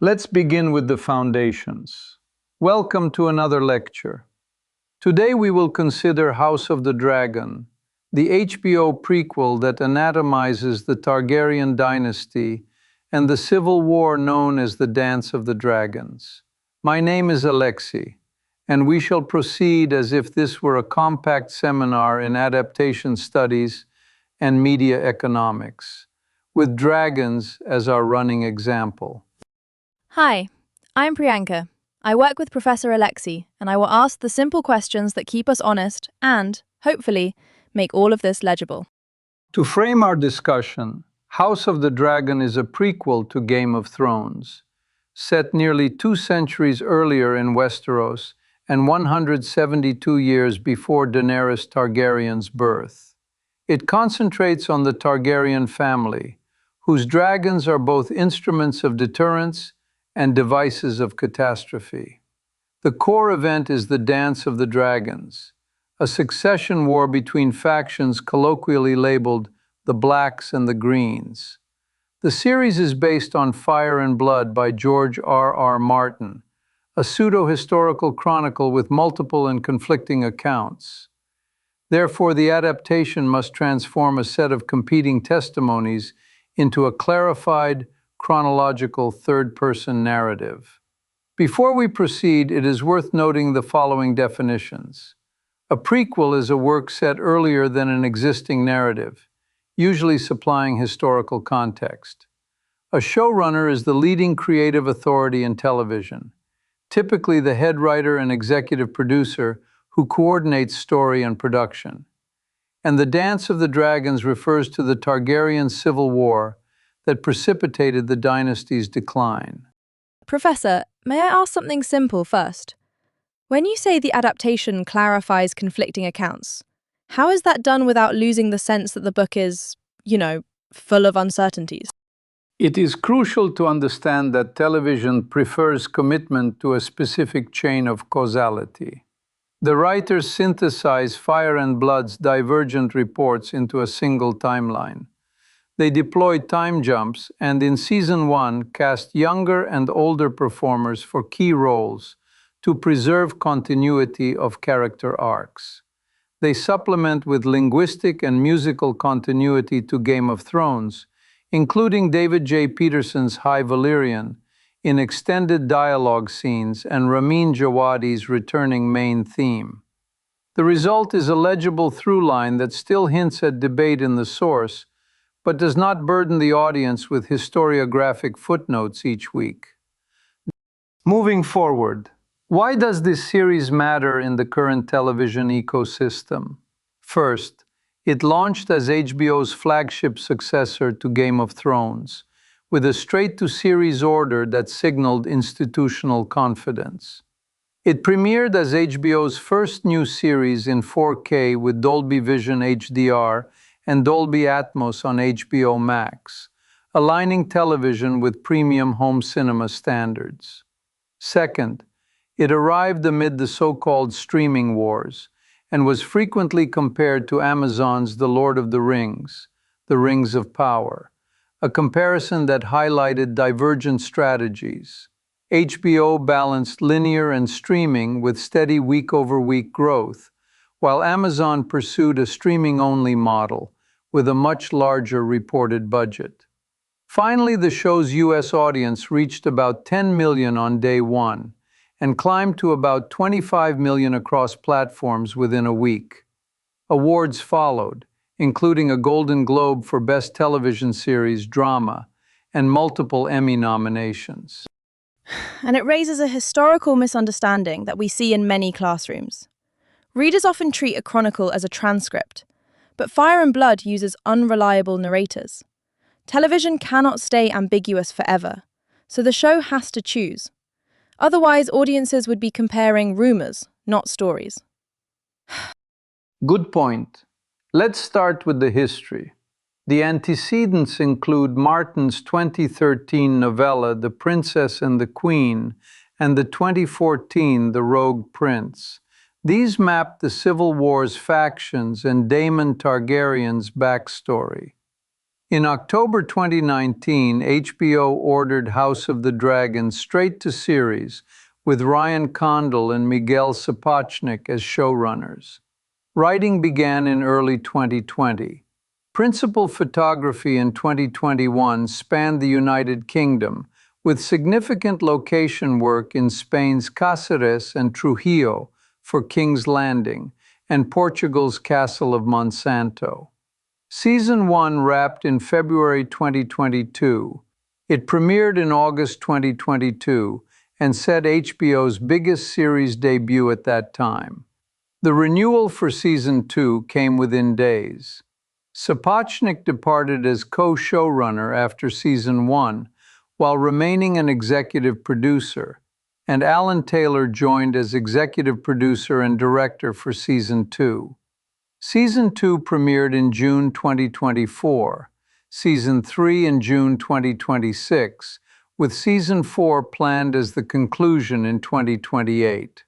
Let's begin with the foundations. Welcome to another lecture. Today we will consider House of the Dragon, the HBO prequel that anatomizes the Targaryen dynasty and the civil war known as the Dance of the Dragons. My name is Alexei, and we shall proceed as if this were a compact seminar in adaptation studies and media economics, with dragons as our running example. Hi, I'm Priyanka. I work with Professor Alexei, and I will ask the simple questions that keep us honest and, hopefully, make all of this legible. To frame our discussion, House of the Dragon is a prequel to Game of Thrones, set nearly 2 centuries earlier in Westeros and 172 years before Daenerys Targaryen's birth. It concentrates on the Targaryen family, whose dragons are both instruments of deterrence and devices of catastrophe. The core event is the Dance of the Dragons, a succession war between factions colloquially labeled the Blacks and the Greens. The series is based on Fire and Blood by George R.R. Martin, a pseudo-historical chronicle with multiple and conflicting accounts. Therefore, the adaptation must transform a set of competing testimonies into a clarified, chronological third-person narrative. Before we proceed, it is worth noting the following definitions. A prequel is a work set earlier than an existing narrative, usually supplying historical context. A showrunner is the leading creative authority in television, typically the head writer and executive producer who coordinates story and production. And the Dance of the Dragons refers to the Targaryen civil war that precipitated the dynasty's decline. Professor, may I ask something simple first? When you say the adaptation clarifies conflicting accounts, how is that done without losing the sense that the book is, full of uncertainties? It is crucial to understand that television prefers commitment to a specific chain of causality. The writers synthesize Fire and Blood's divergent reports into a single timeline. They deployed time jumps and in Season 1 cast younger and older performers for key roles to preserve continuity of character arcs. They supplement with linguistic and musical continuity to Game of Thrones, including David J. Peterson's High Valyrian in extended dialogue scenes and Ramin Djawadi's returning main theme. The result is a legible through line that still hints at debate in the source, but does not burden the audience with historiographic footnotes each week. Moving forward, why does this series matter in the current television ecosystem? First, it launched as HBO's flagship successor to Game of Thrones, with a straight-to-series order that signaled institutional confidence. It premiered as HBO's first new series in 4K with Dolby Vision HDR and Dolby Atmos on HBO Max, aligning television with premium home cinema standards. Second, it arrived amid the so-called streaming wars and was frequently compared to Amazon's The Lord of the Rings of Power, a comparison that highlighted divergent strategies. HBO balanced linear and streaming with steady week-over-week growth, while Amazon pursued a streaming-only model with a much larger reported budget. Finally, the show's US audience reached about 10 million on day one and climbed to about 25 million across platforms within a week. Awards followed, including a Golden Globe for Best Television Series Drama and multiple Emmy nominations. And it raises a historical misunderstanding that we see in many classrooms. Readers often treat a chronicle as a transcript, but Fire and Blood uses unreliable narrators. Television cannot stay ambiguous forever, so the show has to choose. Otherwise, audiences would be comparing rumors, not stories. Good point. Let's start with the history. The antecedents include Martin's 2013 novella The Princess and the Queen and the 2014 The Rogue Prince. These map the Civil War's factions and Daemon Targaryen's backstory. In October 2019, HBO ordered House of the Dragon straight to series, with Ryan Condal and Miguel Sapochnik as showrunners. Writing began in early 2020. Principal photography in 2021 spanned the United Kingdom, with significant location work in Spain's Cáceres and Trujillo for King's Landing, and Portugal's Castle of Monsanto. Season 1 wrapped in February 2022. It premiered in August 2022 and set HBO's biggest series debut at that time. The renewal for Season 2 came within days. Sapochnik departed as co-showrunner after Season 1, while remaining an executive producer, and Alan Taylor joined as executive producer and director for Season 2. Season 2 premiered in June 2024, Season 3 in June 2026, with Season 4 planned as the conclusion in 2028.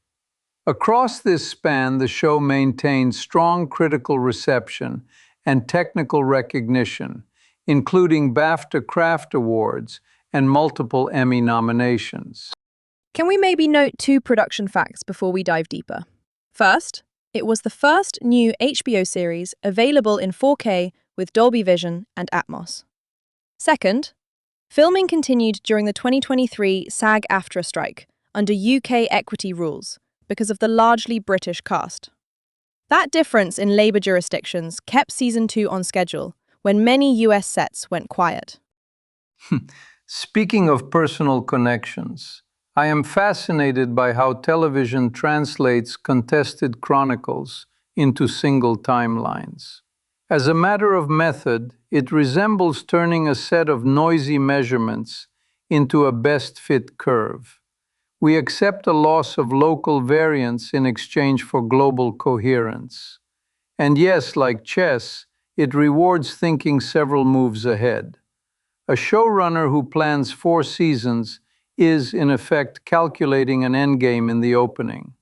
Across this span, the show maintained strong critical reception and technical recognition, including BAFTA Craft Awards and multiple Emmy nominations. Can we maybe note 2 production facts before we dive deeper? First, it was the first new HBO series available in 4K with Dolby Vision and Atmos. Second, filming continued during the 2023 SAG-AFTRA strike under UK equity rules because of the largely British cast. That difference in labour jurisdictions kept Season 2 on schedule when many US sets went quiet. Speaking of personal connections, I am fascinated by how television translates contested chronicles into single timelines. As a matter of method, it resembles turning a set of noisy measurements into a best-fit curve. We accept a loss of local variance in exchange for global coherence. And yes, like chess, it rewards thinking several moves ahead. A showrunner who plans 4 seasons is, in effect, calculating an endgame in the opening.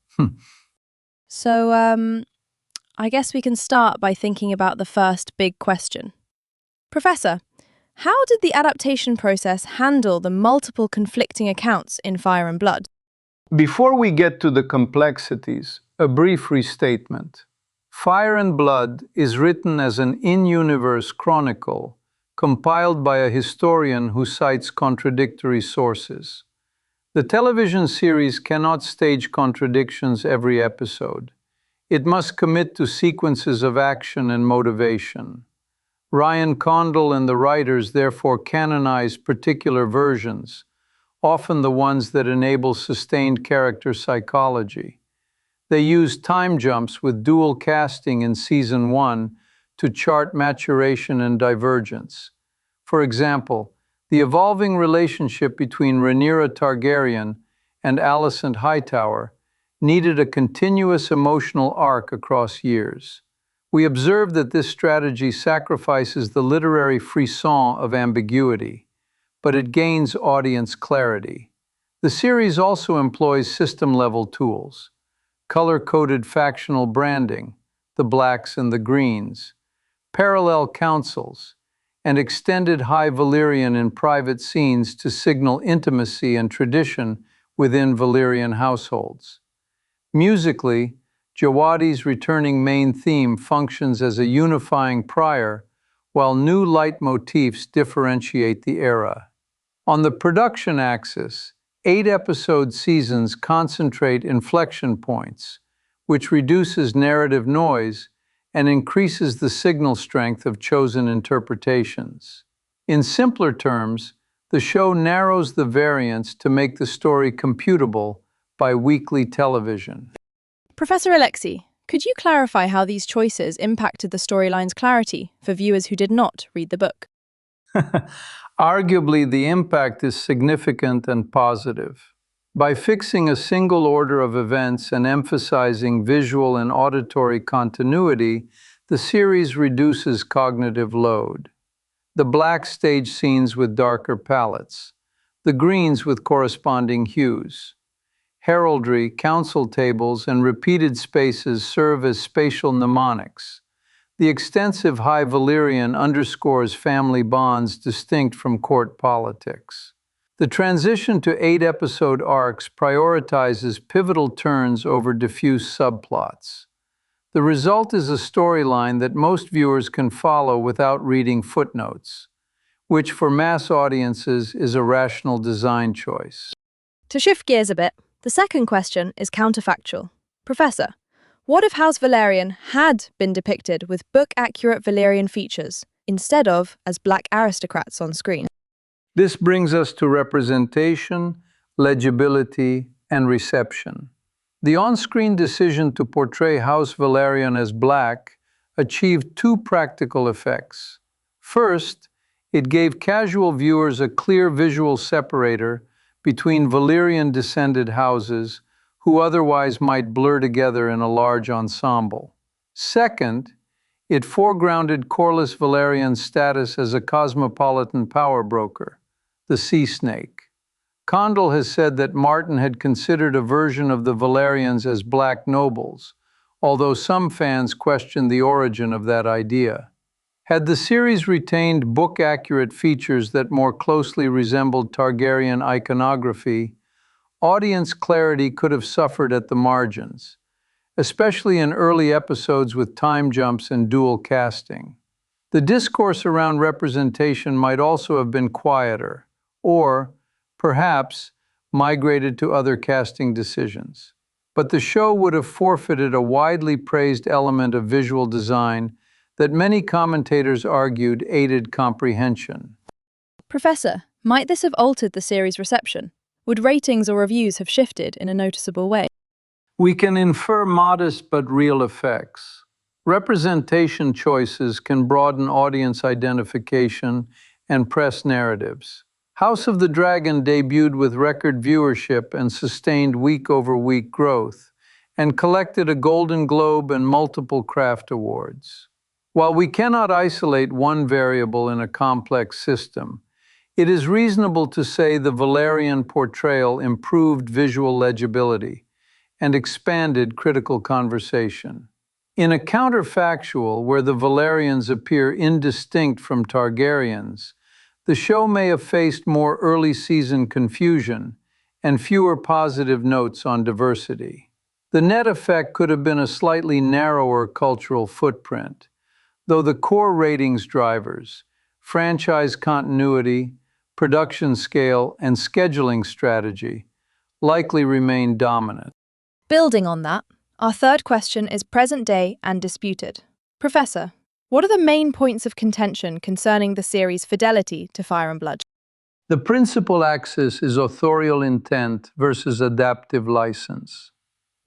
So, I guess we can start by thinking about the first big question. Professor, how did the adaptation process handle the multiple conflicting accounts in Fire and Blood? Before we get to the complexities, a brief restatement. Fire and Blood is written as an in-universe chronicle, compiled by a historian who cites contradictory sources. The television series cannot stage contradictions every episode. It must commit to sequences of action and motivation. Ryan Condal and the writers therefore canonize particular versions, often the ones that enable sustained character psychology. They use time jumps with dual casting in Season 1 to chart maturation and divergence. For example, the evolving relationship between Rhaenyra Targaryen and Alicent Hightower needed a continuous emotional arc across years. We observe that this strategy sacrifices the literary frisson of ambiguity, but it gains audience clarity. The series also employs system-level tools: color-coded factional branding, the blacks and the greens, parallel councils, and extended High Valyrian in private scenes to signal intimacy and tradition within Valyrian households. Musically, Jawadi's returning main theme functions as a unifying prior, while new leitmotifs differentiate the era. On the production axis, 8-episode seasons concentrate inflection points, which reduces narrative noise and increases the signal strength of chosen interpretations. In simpler terms, the show narrows the variance to make the story computable by weekly television. Professor Alexei, could you clarify how these choices impacted the storyline's clarity for viewers who did not read the book? Arguably, the impact is significant and positive. By fixing a single order of events and emphasizing visual and auditory continuity, the series reduces cognitive load. The black stage scenes with darker palettes, the greens with corresponding hues. Heraldry, council tables, and repeated spaces serve as spatial mnemonics. The extensive High Valyrian underscores family bonds distinct from court politics. The transition to 8-episode arcs prioritizes pivotal turns over diffuse subplots. The result is a storyline that most viewers can follow without reading footnotes, which for mass audiences is a rational design choice. To shift gears a bit, the second question is counterfactual. Professor, what if House Valerian had been depicted with book-accurate Valyrian features, instead of as black aristocrats on screen? This brings us to representation, legibility, and reception. The on-screen decision to portray House Valerian as black achieved two practical effects. First, it gave casual viewers a clear visual separator between Valyrian-descended houses who otherwise might blur together in a large ensemble. Second, it foregrounded Corlys Valerian's status as a cosmopolitan power broker, the sea snake. Condell has said that Martin had considered a version of the Valerians as black nobles, although some fans questioned the origin of that idea. Had the series retained book-accurate features that more closely resembled Targaryen iconography, audience clarity could have suffered at the margins, especially in early episodes with time jumps and dual casting. The discourse around representation might also have been quieter, or, perhaps, migrated to other casting decisions. But the show would have forfeited a widely praised element of visual design that many commentators argued aided comprehension. Professor, might this have altered the series' reception? Would ratings or reviews have shifted in a noticeable way? We can infer modest but real effects. Representation choices can broaden audience identification and press narratives. House of the Dragon debuted with record viewership and sustained week-over-week growth, and collected a Golden Globe and multiple Craft Awards. While we cannot isolate one variable in a complex system, it is reasonable to say the Valerian portrayal improved visual legibility and expanded critical conversation. In a counterfactual where the Valerians appear indistinct from Targaryens, the show may have faced more early-season confusion and fewer positive notes on diversity. The net effect could have been a slightly narrower cultural footprint, though the core ratings drivers, franchise continuity, production scale, and scheduling strategy, likely remain dominant. Building on that, our third question is present-day and disputed. Professor, what are the main points of contention concerning the series' fidelity to Fire and Blood? The principal axis is authorial intent versus adaptive license.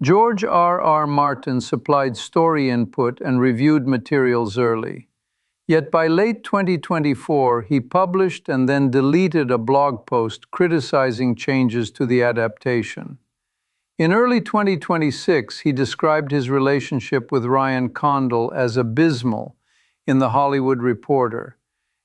George R.R. Martin supplied story input and reviewed materials early. Yet by late 2024, he published and then deleted a blog post criticizing changes to the adaptation. In early 2026, he described his relationship with Ryan Condell as abysmal in The Hollywood Reporter,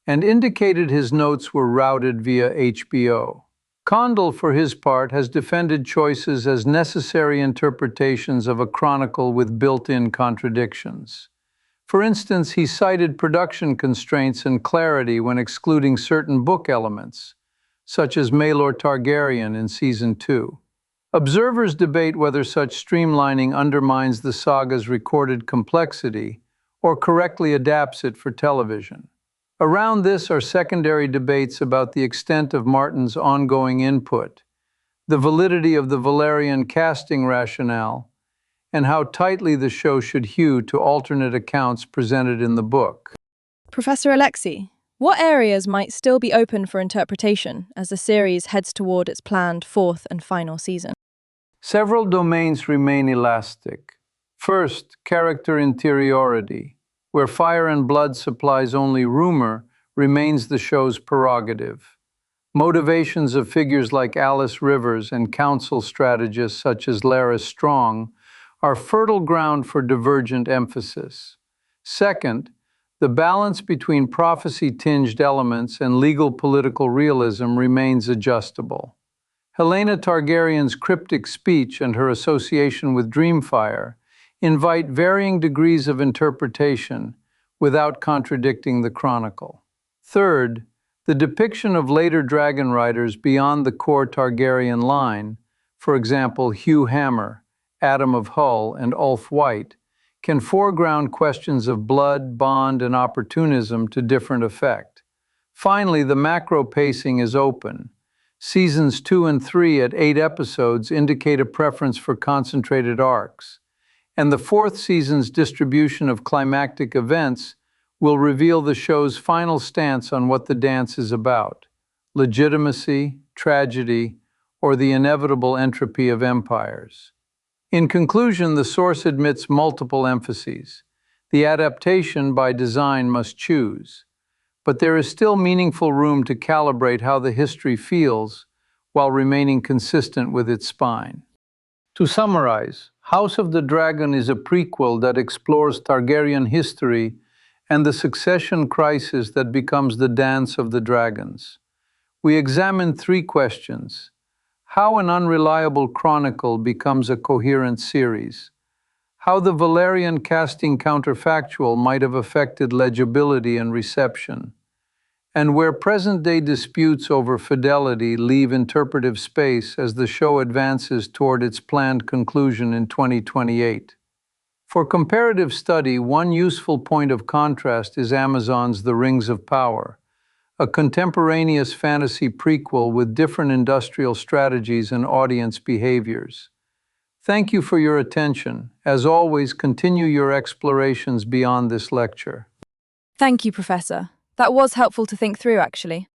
and indicated his notes were routed via HBO. Condell, for his part, has defended choices as necessary interpretations of a chronicle with built-in contradictions. For instance, he cited production constraints and clarity when excluding certain book elements, such as Maelor Targaryen in Season 2. Observers debate whether such streamlining undermines the saga's recorded complexity or correctly adapts it for television. Around this are secondary debates about the extent of Martin's ongoing input, the validity of the Valerian casting rationale, and how tightly the show should hew to alternate accounts presented in the book. Professor Alexei, what areas might still be open for interpretation as the series heads toward its planned fourth and final season? Several domains remain elastic. First, character interiority, where Fire and Blood supplies only rumor, remains the show's prerogative. Motivations of figures like Alice Rivers and council strategists such as Larys Strong are fertile ground for divergent emphasis. Second, the balance between prophecy-tinged elements and legal political realism remains adjustable. Helena Targaryen's cryptic speech and her association with Dreamfire invite varying degrees of interpretation, without contradicting the chronicle. Third, the depiction of later dragon riders beyond the core Targaryen line, for example Hugh Hammer, Adam of Hull, and Ulf White, can foreground questions of blood, bond, and opportunism to different effect. Finally, the macro pacing is open. Seasons 2 and 3 at 8 episodes indicate a preference for concentrated arcs, and the fourth season's distribution of climactic events will reveal the show's final stance on what the dance is about: legitimacy, tragedy, or the inevitable entropy of empires. In conclusion, the source admits multiple emphases. The adaptation, by design, must choose. But there is still meaningful room to calibrate how the history feels while remaining consistent with its spine. To summarize, House of the Dragon is a prequel that explores Targaryen history and the succession crisis that becomes the Dance of the Dragons. We examine 3 questions: how an unreliable chronicle becomes a coherent series, how the Valerian casting counterfactual might have affected legibility and reception, and where present-day disputes over fidelity leave interpretive space as the show advances toward its planned conclusion in 2028. For comparative study, one useful point of contrast is Amazon's The Rings of Power, a contemporaneous fantasy prequel with different industrial strategies and audience behaviors. Thank you for your attention. As always, continue your explorations beyond this lecture. Thank you, Professor. That was helpful to think through, actually.